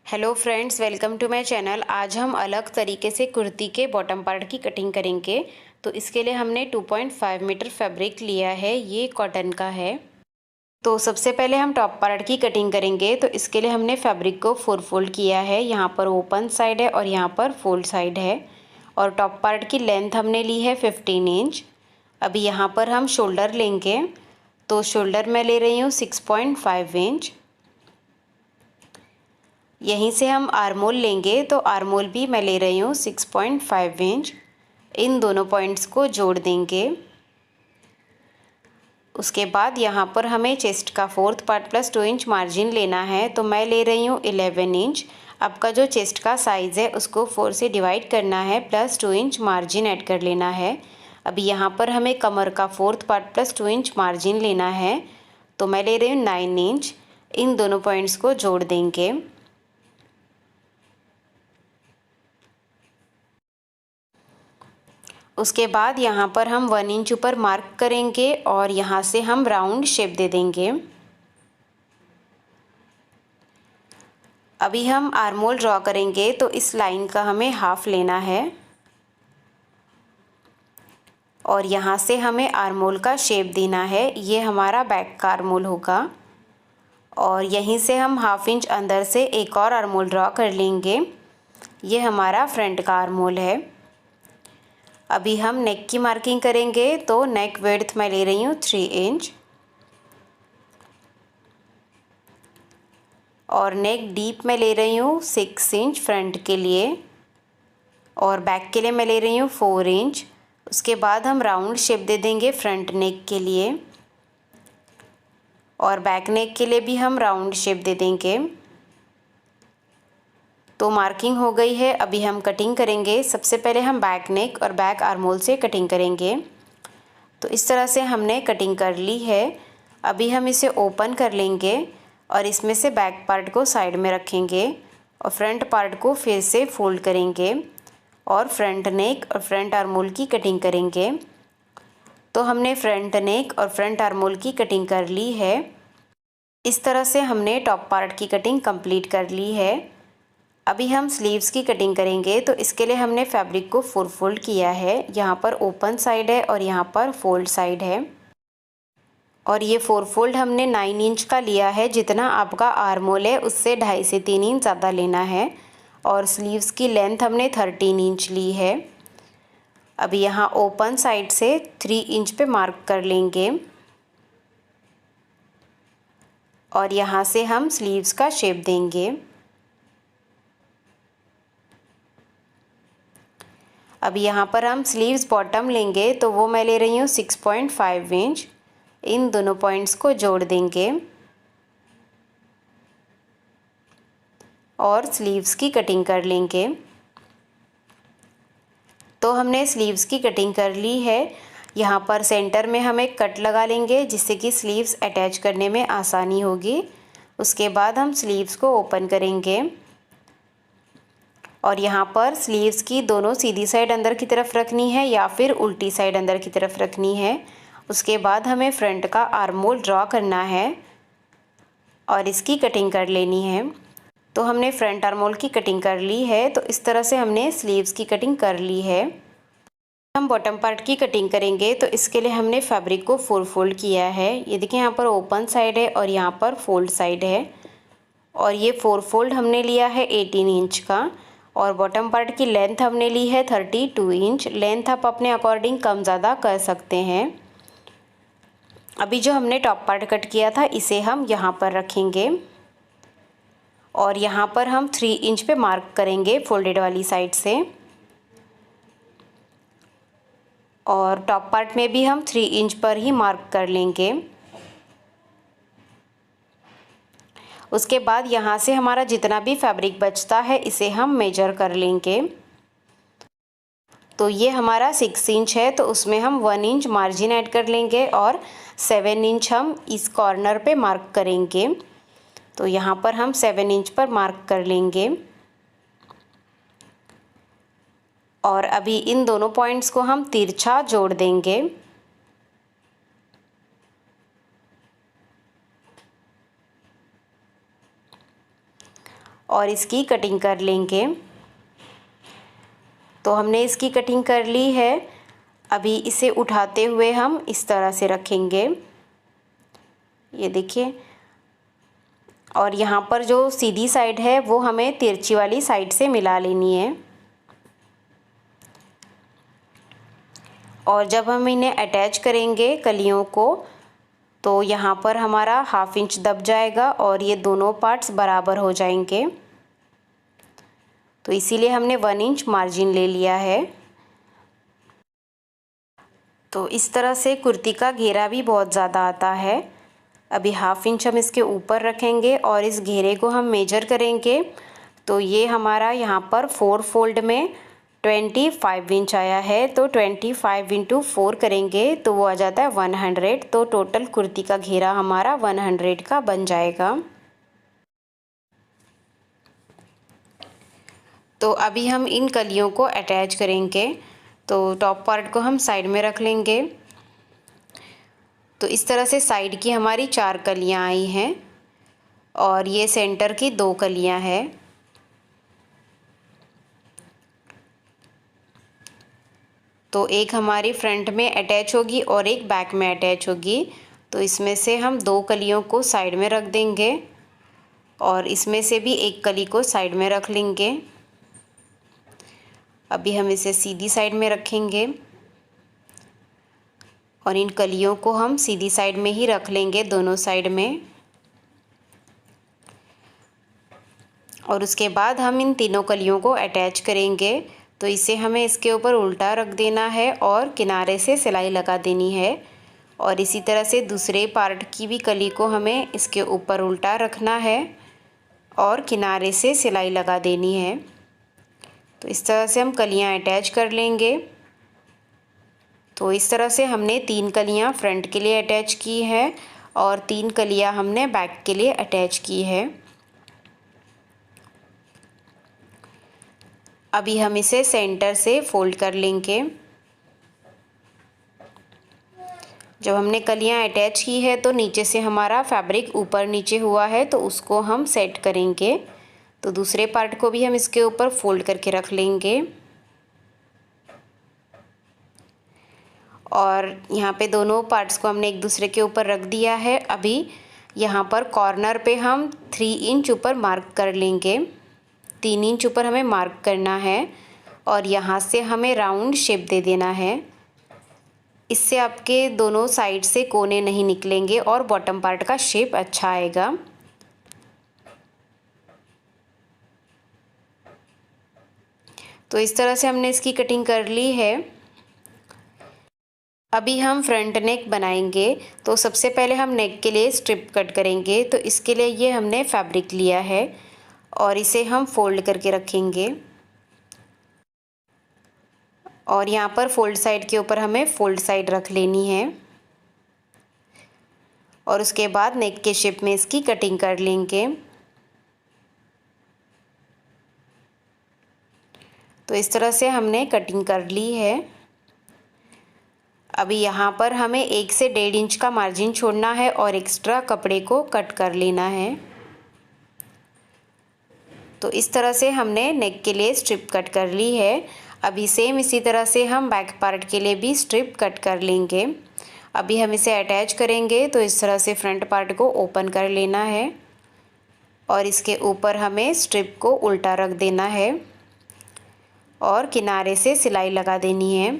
Hello friends, welcome to my channel. आज हम अलग तरीके से कुर्ती के बॉटम पार्ट की कटिंग करेंगे। तो इसके लिए हमने 2.5 मीटर फैब्रिक लिया है, ये कॉटन का है। तो सबसे पहले हम टॉप पार्ट की कटिंग करेंगे। तो इसके लिए हमने फैब्रिक को 4 फोल्ड किया है। यहाँ पर ओपन साइड है और यहाँ पर फोल्ड साइड है। और टॉप पार्ट की लेंथ हमने ली है 15 इंच। अभी यहाँ पर हम शोल्डर लेंगे। तो शोल्डर मैं ले रही हूँ 6.5 इंच। यहीं से हम आर्मोल लेंगे, तो आर्मोल भी मैं ले रही हूँ 6.5 इंच। इन दोनों पॉइंट्स को जोड़ देंगे। उसके बाद यहाँ पर हमें चेस्ट का 4th part plus 2 inch margin लेना है। तो मैं ले रही हूँ 11 इंच। आपका जो चेस्ट का साइज़ है उसको 4 से डिवाइड करना है, प्लस 2 इंच मार्जिन ऐड कर लेना है। अभी यहाँ पर हमें कमर का 4th part plus 2 inch margin लेना है। तो मैं ले रही हूँ 9 इंच। इन दोनों पॉइंट्स को जोड़ देंगे। उसके बाद यहाँ पर हम 1 इंच ऊपर मार्क करेंगे और यहाँ से हम राउंड शेप दे देंगे। अभी हम आर्मोल ड्रॉ करेंगे, तो इस लाइन का हमें हाफ लेना है और यहाँ से हमें आर्मोल का शेप देना है। ये हमारा बैक का आर्मोल होगा और यहीं से हम हाफ इंच अंदर से एक और आर्मोल ड्रॉ कर लेंगे। ये हमारा फ्रंट का आर्मोल है। अभी हम नेक की मार्किंग करेंगे। तो नेक विड्थ मैं ले रही हूँ 3 इंच और नेक डीप मैं ले रही हूँ 6 इंच फ्रंट के लिए और बैक के लिए मैं ले रही हूँ 4 इंच। उसके बाद हम राउंड शेप दे देंगे फ्रंट नेक के लिए और बैक नेक के लिए भी हम राउंड शेप दे देंगे। तो मार्किंग हो गई है। अभी हम कटिंग करेंगे। सबसे पहले हम बैक नेक और बैक आर्मोल से कटिंग करेंगे। तो इस तरह से हमने कटिंग कर ली है। अभी हम इसे ओपन कर लेंगे और इसमें से बैक पार्ट को साइड में रखेंगे और फ्रंट पार्ट को फिर से फोल्ड करेंगे और फ्रंट नेक और फ्रंट आर्मोल की कटिंग करेंगे। तो हमने फ्रंट नेक और फ्रंट आर्मोल की कटिंग कर ली है। इस तरह से हमने टॉप पार्ट की कटिंग कंप्लीट कर ली है। अभी हम स्लीव्स की कटिंग करेंगे। तो इसके लिए हमने फैब्रिक को 4 फोल्ड किया है। यहाँ पर ओपन साइड है और यहाँ पर फोल्ड साइड है और ये 4 फोल्ड हमने 9 इंच का लिया है। जितना आपका आर्मोल है उससे 2.5 से 3 इंच ज़्यादा लेना है और स्लीव्स की लेंथ हमने 13 इंच ली है। अभी यहाँ ओपन साइड से 3 इंच पे मार्क कर लेंगे और यहाँ से हम स्लीव्स का शेप देंगे। अभी यहाँ पर हम स्लीव्स बॉटम लेंगे। तो वो मैं ले रही हूँ 6.5 इंच। इन दोनों पॉइंट्स को जोड़ देंगे और स्लीव्स की कटिंग कर लेंगे। तो हमने स्लीव्स की कटिंग कर ली है। यहाँ पर सेंटर में हम एक कट लगा लेंगे जिससे कि स्लीव्स अटैच करने में आसानी होगी। उसके बाद हम स्लीव्स को ओपन करेंगे और यहाँ पर स्लीव्स की दोनों सीधी साइड अंदर की तरफ रखनी है या फिर उल्टी साइड अंदर की तरफ रखनी है। उसके बाद हमें फ्रंट का आर्मोल ड्रॉ करना है और इसकी कटिंग कर लेनी है। तो हमने फ्रंट आर्मोल की कटिंग कर ली है। तो इस तरह से हमने स्लीव्स की कटिंग कर ली है। हम बॉटम पार्ट की कटिंग करेंगे। तो इसके लिए हमने फैब्रिक को 4 फोल्ड किया है। ये देखिए, यहाँ पर ओपन साइड है और यहाँ पर फोल्ड साइड है और ये 4 फोल्ड हमने लिया है 18 इंच का और बॉटम पार्ट की लेंथ हमने ली है 32 इंच। लेंथ आप अपने अकॉर्डिंग कम ज़्यादा कर सकते हैं। अभी जो हमने टॉप पार्ट कट किया था इसे हम यहाँ पर रखेंगे और यहाँ पर हम 3 इंच पे मार्क करेंगे फोल्डेड वाली साइड से और टॉप पार्ट में भी हम 3 इंच पर ही मार्क कर लेंगे। उसके बाद यहाँ से हमारा जितना भी फैब्रिक बचता है इसे हम मेजर कर लेंगे। तो ये हमारा 6 इंच है, तो उसमें हम 1 इंच मार्जिन ऐड कर लेंगे और 7 इंच हम इस कॉर्नर पे मार्क करेंगे। तो यहाँ पर हम 7 इंच पर मार्क कर लेंगे और अभी इन दोनों पॉइंट्स को हम तिरछा जोड़ देंगे। और इसकी कटिंग कर लेंगे। तो हमने इसकी कटिंग कर ली है। अभी इसे उठाते हुए हम इस तरह से रखेंगे, ये देखिए। और यहाँ पर जो सीधी साइड है वो हमें तिरछी वाली साइड से मिला लेनी है। और जब हम इन्हें अटैच करेंगे कलियों को, तो यहाँ पर हमारा 1/2 इंच दब जाएगा और ये दोनों पार्ट्स बराबर हो जाएंगे। तो इसीलिए हमने 1 इंच मार्जिन ले लिया है। तो इस तरह से कुर्ती का घेरा भी बहुत ज़्यादा आता है। अभी 1/2 इंच हम इसके ऊपर रखेंगे और इस घेरे को हम मेजर करेंगे। तो ये हमारा यहाँ पर 4 फोल्ड में 25 इंच आया है। तो 25 × 4 करेंगे तो वो आ जाता है 100। तो टोटल कुर्ती का घेरा हमारा 100 का बन जाएगा। तो अभी हम इन कलियों को अटैच करेंगे। तो टॉप पार्ट को हम साइड में रख लेंगे। तो इस तरह से साइड की हमारी 4 कलियां आई हैं और ये सेंटर की 2 कलियां हैं। तो एक हमारी फ्रंट में अटैच होगी और एक बैक में अटैच होगी। तो इसमें से हम 2 कलियों को साइड में रख देंगे और इसमें से भी एक कली को साइड में रख लेंगे। अभी हम इसे सीधी साइड में रखेंगे और इन कलियों को हम सीधी साइड में ही रख लेंगे, दोनों साइड में। और उसके बाद हम इन तीनों कलियों को अटैच करेंगे। तो इसे हमें इसके ऊपर उल्टा रख देना है और किनारे से सिलाई लगा देनी है। और इसी तरह से दूसरे पार्ट की भी कली को हमें इसके ऊपर उल्टा रखना है और किनारे से सिलाई लगा देनी है। तो इस तरह से हम कलियां अटैच कर लेंगे। तो इस तरह से हमने 3 कलियां फ्रंट के लिए अटैच की है और 3 कलियां हमने बैक के लिए अटैच की है। अभी हम इसे सेंटर से फोल्ड कर लेंगे। जब हमने कलियां अटैच की है तो नीचे से हमारा फैब्रिक ऊपर नीचे हुआ है, तो उसको हम सेट करेंगे। तो दूसरे पार्ट को भी हम इसके ऊपर फोल्ड करके रख लेंगे। और यहाँ पे दोनों पार्ट्स को हमने एक दूसरे के ऊपर रख दिया है। अभी यहाँ पर कॉर्नर पे हम 3 इंच ऊपर मार्क कर लेंगे। 3 इंच ऊपर हमें मार्क करना है और यहाँ से हमें राउंड शेप दे देना है। इससे आपके दोनों साइड से कोने नहीं निकलेंगे और बॉटम पार्ट का शेप अच्छा आएगा। तो इस तरह से हमने इसकी कटिंग कर ली है। अभी हम फ्रंट नेक बनाएंगे। तो सबसे पहले हम नेक के लिए स्ट्रिप कट करेंगे। तो इसके लिए ये हमने फैब्रिक लिया है और इसे हम फोल्ड करके रखेंगे। और यहाँ पर फोल्ड साइड के ऊपर हमें फोल्ड साइड रख लेनी है और उसके बाद नेक के शेप में इसकी कटिंग कर लेंगे। तो इस तरह से हमने कटिंग कर ली है। अभी यहाँ पर हमें 1 से 1.5 इंच का मार्जिन छोड़ना है और एक्स्ट्रा कपड़े को कट कर लेना है। तो इस तरह से हमने नेक के लिए स्ट्रिप कट कर ली है। अभी सेम इसी तरह से हम बैक पार्ट के लिए भी स्ट्रिप कट कर लेंगे। अभी हम इसे अटैच करेंगे। तो इस तरह से फ्रंट पार्ट को ओपन कर लेना है और इसके ऊपर हमें स्ट्रिप को उल्टा रख देना है और किनारे से सिलाई लगा देनी है।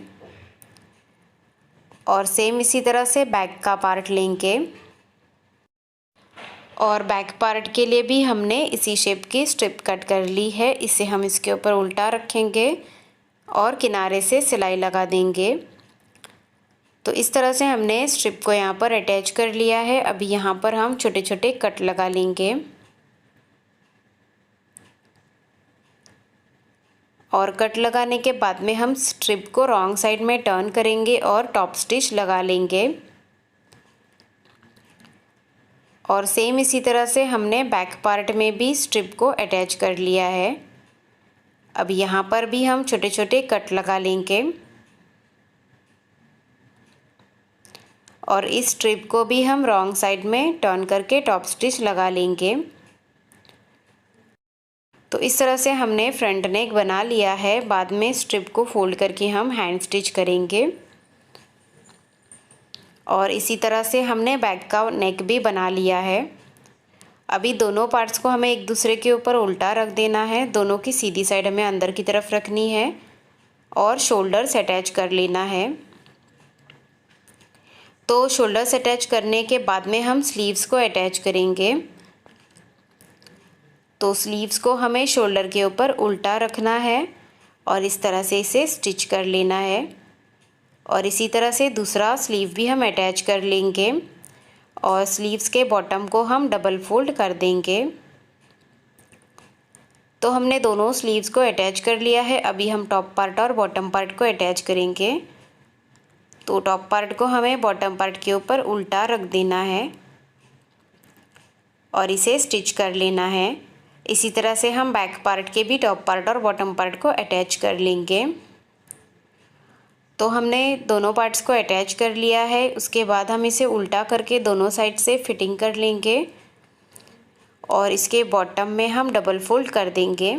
और सेम इसी तरह से बैक का पार्ट लेंगे और बैक पार्ट के लिए भी हमने इसी शेप की स्ट्रिप कट कर ली है। इसे हम इसके ऊपर उल्टा रखेंगे और किनारे से सिलाई लगा देंगे। तो इस तरह से हमने स्ट्रिप को यहाँ पर अटैच कर लिया है। अभी यहाँ पर हम छोटे छोटे कट लगा लेंगे और कट लगाने के बाद में हम स्ट्रिप को रॉन्ग साइड में टर्न करेंगे और टॉप स्टिच लगा लेंगे। और सेम इसी तरह से हमने बैक पार्ट में भी स्ट्रिप को अटैच कर लिया है। अब यहाँ पर भी हम छोटे छोटे कट लगा लेंगे और इस स्ट्रिप को भी हम रॉन्ग साइड में टर्न करके टॉप स्टिच लगा लेंगे। तो इस तरह से हमने फ्रंट नेक बना लिया है। बाद में स्ट्रिप को फोल्ड करके हम हैंड स्टिच करेंगे और इसी तरह से हमने बैक का नेक भी बना लिया है। अभी दोनों पार्ट्स को हमें एक दूसरे के ऊपर उल्टा रख देना है। दोनों की सीधी साइड हमें अंदर की तरफ रखनी है और शोल्डर्स अटैच कर लेना है। तो शोल्डर्स अटैच करने के बाद में हम स्लीव्स को अटैच करेंगे। तो स्लीव्स को हमें शोल्डर के ऊपर उल्टा रखना है और इस तरह से इसे स्टिच कर लेना है और इसी तरह से दूसरा स्लीव भी हम अटैच कर लेंगे और स्लीव्स के बॉटम को हम डबल फोल्ड कर देंगे। तो हमने दोनों स्लीव्स को अटैच कर लिया है। अभी हम टॉप पार्ट और बॉटम पार्ट को अटैच करेंगे। तो टॉप पार्ट को हमें बॉटम पार्ट के ऊपर उल्टा रख देना है और इसे स्टिच कर लेना है। इसी तरह से हम बैक पार्ट के भी टॉप पार्ट और बॉटम पार्ट को अटैच कर लेंगे। तो हमने दोनों पार्ट्स को अटैच कर लिया है। उसके बाद हम इसे उल्टा करके दोनों साइड से फिटिंग कर लेंगे और इसके बॉटम में हम डबल फोल्ड कर देंगे।